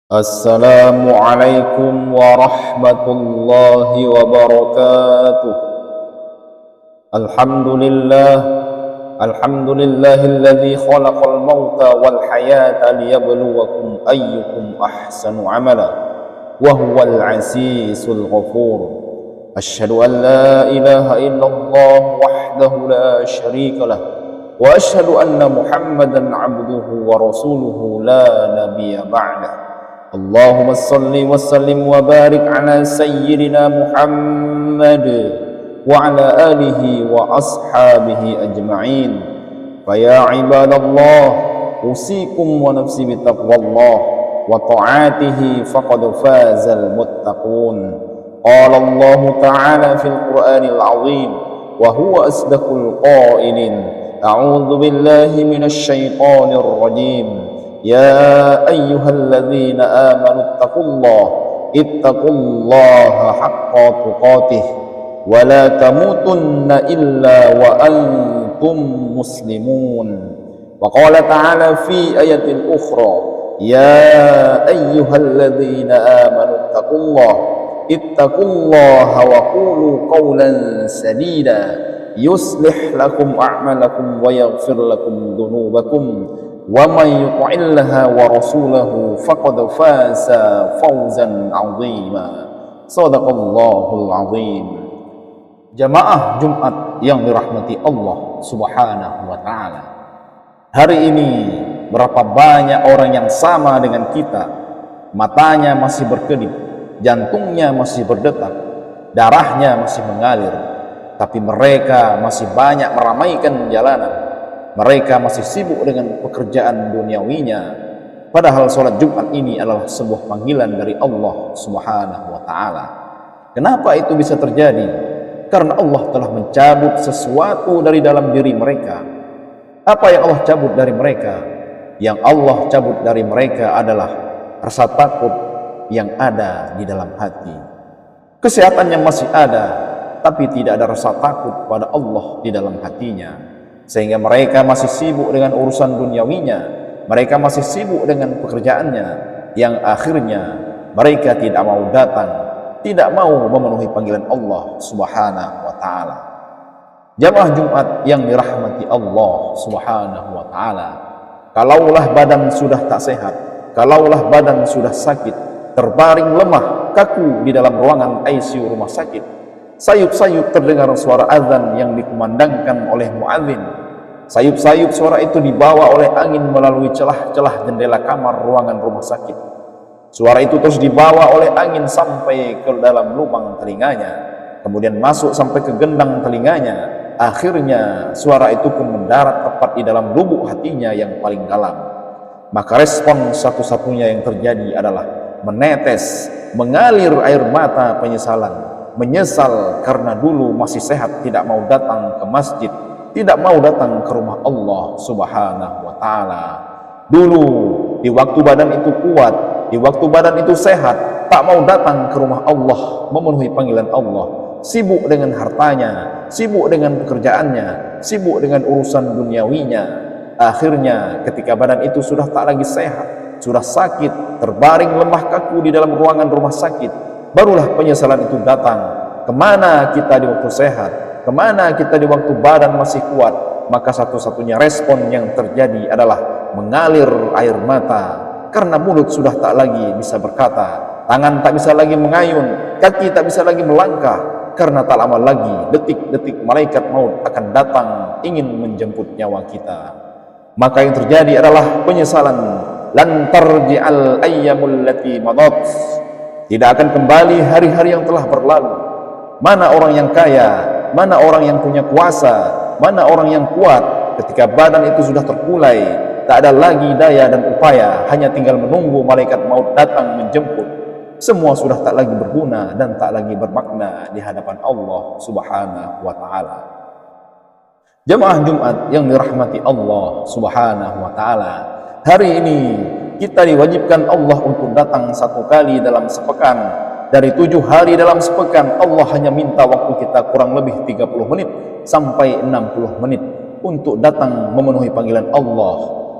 Assalamualaikum warahmatullahi wabarakatuh. Alhamdulillah, alhamdulillahilladzi khalaqal mauta wal hayata liyabluwakum ayyukum ahsanu amala wa huwal azizul ghafur. Asyhadu an la ilaha illallah wahdahu la syarika lah wa asyhadu anna Muhammadan abduhu wa rasuluhu la nabiyya ba'dah. Allahumma salli wa sallim wa barik ala sayyidina Muhammad wa ala alihi wa ashabihi ajma'in. Faya ibadallah, usikum wa nafsi bitaqwallah wa ta'atihi faqad fazal muttaqun. Qala Allah ta'ala fil Qur'anil azim wa huwa asdaqul qailin. A'udzu billahi minasy syaithanir rajim. Ya ayyuhalladzina amanu ittaqullaha haqqa tuqatih wa la tamutunna illa wa antum muslimun. Wa qala ta'ala fi ayatin ukhra, ya ayyuhalladzina amanu ittaqullaha wa qulu qawlan sadida yuslih lakum a'malakum wa yaghfir lakum dhunubakum wa man yuti'illaha wa rasulahu faqad faza fawzan 'azima. Shadaqallahul 'azim. Jamaah Jumat yang dirahmati Allah Subhanahu wa taala. Hari ini berapa banyak orang yang sama dengan kita, matanya masih berkedip, jantungnya masih berdetak, darahnya masih mengalir, tapi mereka masih banyak meramaikan jalanan. Mereka masih sibuk dengan pekerjaan duniawinya, padahal sholat Jumat ini adalah sebuah panggilan dari Allah Subhanahu wa ta'ala. Kenapa itu bisa terjadi? Karena Allah telah mencabut sesuatu dari dalam diri mereka. Apa yang Allah cabut dari mereka? Yang Allah cabut dari mereka adalah rasa takut yang ada di dalam hati. Kesehatan yang masih ada, tapi tidak ada rasa takut pada Allah di dalam hatinya. Sehingga mereka masih sibuk dengan urusan duniawinya, mereka masih sibuk dengan pekerjaannya, yang akhirnya mereka tidak mau datang, tidak mau memenuhi panggilan Allah Subhanahu wa ta'ala. Jamaah Jumat yang dirahmati Allah Subhanahu wa ta'ala, kalaulah badan sudah tak sehat, kalaulah badan sudah sakit, terbaring lemah, kaku di dalam ruangan ICU rumah sakit, sayup-sayup terdengar suara azan yang dikumandangkan oleh muadzin. Sayup-sayup suara itu dibawa oleh angin melalui celah-celah jendela kamar ruangan rumah sakit. Suara itu terus dibawa oleh angin sampai ke dalam lubang telinganya, kemudian masuk sampai ke gendang telinganya. Akhirnya suara itu pun mendarat tepat di dalam lubuk hatinya yang paling dalam. Maka respon satu-satunya yang terjadi adalah menetes, mengalir air mata penyesalan. Menyesal karena dulu masih sehat tidak mau datang ke masjid, tidak mau datang ke rumah Allah Subhanahu wa ta'ala. Dulu di waktu badan itu kuat, di waktu badan itu sehat, tak mau datang ke rumah Allah, memenuhi panggilan Allah, sibuk dengan hartanya, sibuk dengan pekerjaannya, sibuk dengan urusan duniawinya. Akhirnya ketika badan itu sudah tak lagi sehat, sudah sakit, terbaring lemah kaku di dalam ruangan rumah sakit, barulah penyesalan itu datang. Kemana kita di waktu sehat? Kemana kita di waktu badan masih kuat? Maka satu-satunya respon yang terjadi adalah mengalir air mata, karena mulut sudah tak lagi bisa berkata, tangan tak bisa lagi mengayun, kaki tak bisa lagi melangkah, karena tak lama lagi detik-detik malaikat maut akan datang ingin menjemput nyawa kita. Maka yang terjadi adalah penyesalan. Lan tarji'al ayyamul lati madat, tidak akan kembali hari-hari yang telah berlalu. Mana orang yang kaya, mana orang yang punya kuasa, mana orang yang kuat, ketika badan itu sudah terkulai, tak ada lagi daya dan upaya, hanya tinggal menunggu malaikat maut datang menjemput. Semua sudah tak lagi berguna dan tak lagi bermakna di hadapan Allah Subhanahu wa ta'ala. Jamaah Jumat yang dirahmati Allah Subhanahu wa ta'ala, hari ini kita diwajibkan Allah untuk datang satu kali dalam sepekan. Dari 7 hari dalam sepekan, Allah hanya minta waktu kita kurang lebih 30 menit sampai 60 menit untuk datang memenuhi panggilan Allah.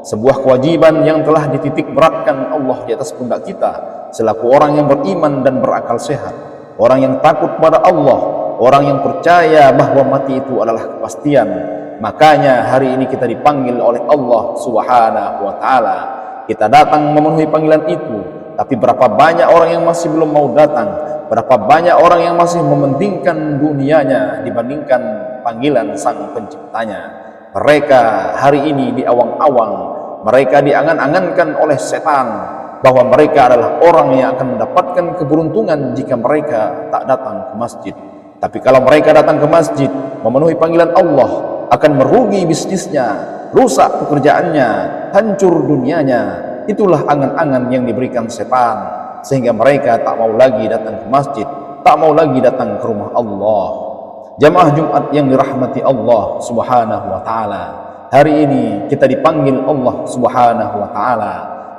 sebuah kewajiban yang telah dititik beratkan Allah di atas pundak kita selaku orang yang beriman dan berakal sehat, orang yang takut pada Allah, orang yang percaya bahwa mati itu adalah kepastian. Makanya hari ini kita dipanggil oleh Allah Subhanahu wa taala. Kita datang memenuhi panggilan itu, tapi berapa banyak orang yang masih belum mau datang, berapa banyak orang yang masih mementingkan dunianya dibandingkan panggilan Sang Penciptanya. Mereka hari ini di awang-awang, mereka diangan-angankan oleh setan bahwa mereka adalah orang yang akan mendapatkan keberuntungan jika mereka tak datang ke masjid. Tapi kalau mereka datang ke masjid, memenuhi panggilan Allah, akan merugi bisnisnya, rusak pekerjaannya, hancur dunianya. Itulah angan-angan yang diberikan setan, sehingga mereka tak mau lagi datang ke masjid, tak mau lagi datang ke rumah Allah. Jamaah Jumat yang dirahmati Allah Subhanahu wa taala, hari ini kita dipanggil Allah Subhanahu wa taala.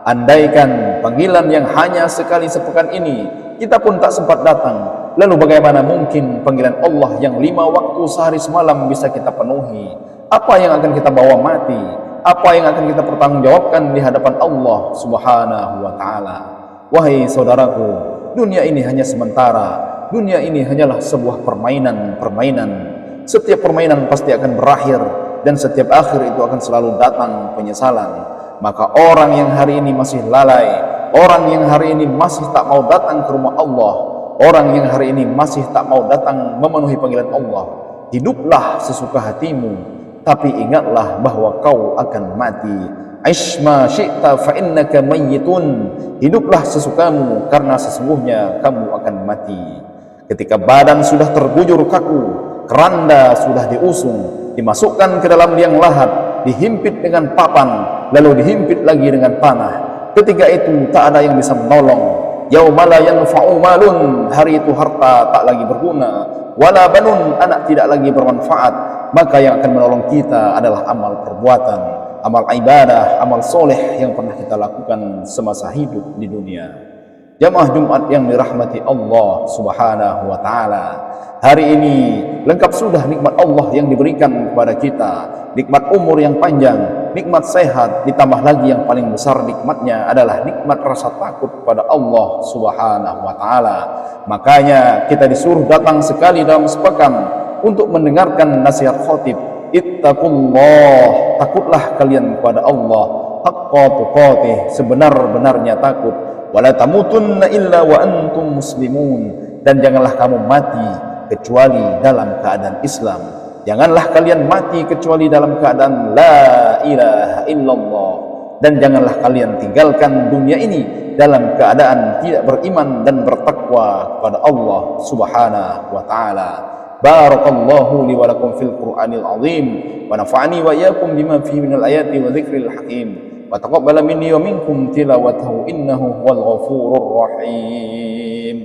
Andaikan panggilan yang hanya sekali sepekan ini kita pun tak sempat datang, lalu bagaimana mungkin panggilan Allah yang 5 waktu sehari semalam bisa kita penuhi? Apa yang akan kita bawa mati? Apa yang akan kita pertanggungjawabkan di hadapan Allah Subhanahu wa taala? Wahai saudaraku, dunia ini hanya sementara. Dunia ini hanyalah sebuah permainan. Setiap permainan pasti akan berakhir, dan setiap akhir itu akan selalu datang penyesalan. Maka orang yang hari ini masih lalai, orang yang hari ini masih tak mau datang ke rumah Allah, orang yang hari ini masih tak mau datang memenuhi panggilan Allah, hiduplah sesuka hatimu, tapi ingatlah bahwa kau akan mati. Aish ma syi'ta fa innaka mayyitun. Hiduplah sesukamu karena sesungguhnya kamu akan mati. Ketika badan sudah terbujur kaku, keranda sudah diusung, dimasukkan ke dalam liang lahat, dihimpit dengan papan, lalu dihimpit lagi dengan tanah. Ketika itu tak ada yang bisa menolong. Yauma la yanfa'u malun, hari itu harta tak lagi berguna, wala banun, anak tidak lagi bermanfaat. Maka yang akan menolong kita adalah amal perbuatan, amal ibadah, amal soleh yang pernah kita lakukan semasa hidup di dunia. Jamaah Jumat yang dirahmati Allah Subhanahu wa taala, hari ini lengkap sudah nikmat Allah yang diberikan kepada kita. Nikmat umur yang panjang, nikmat sehat, ditambah lagi yang paling besar nikmatnya adalah nikmat rasa takut pada Allah Subhanahu wa taala. Makanya kita disuruh datang sekali dalam sepekan untuk mendengarkan nasihat khatib. Ittaqullah, takutlah kalian kepada Allah, haqqa tuqatih, sebenar-benarnya takut. Wala tamutunna illa wa antum muslimun, dan janganlah kamu mati kecuali dalam keadaan Islam. Janganlah kalian mati kecuali dalam keadaan la ilaha illallah, dan janganlah kalian tinggalkan dunia ini dalam keadaan tidak beriman dan bertakwa kepada Allah Subhanahu wa taala. Barakallahu li wa lakum fil Qur'anil azim, wa nafa'ani wa iyyakum bima fihi minal ayati wa dzikril hakim. Wa taqabbala minni wa minkum tilawatahu innahu huwal ghafurur rahim.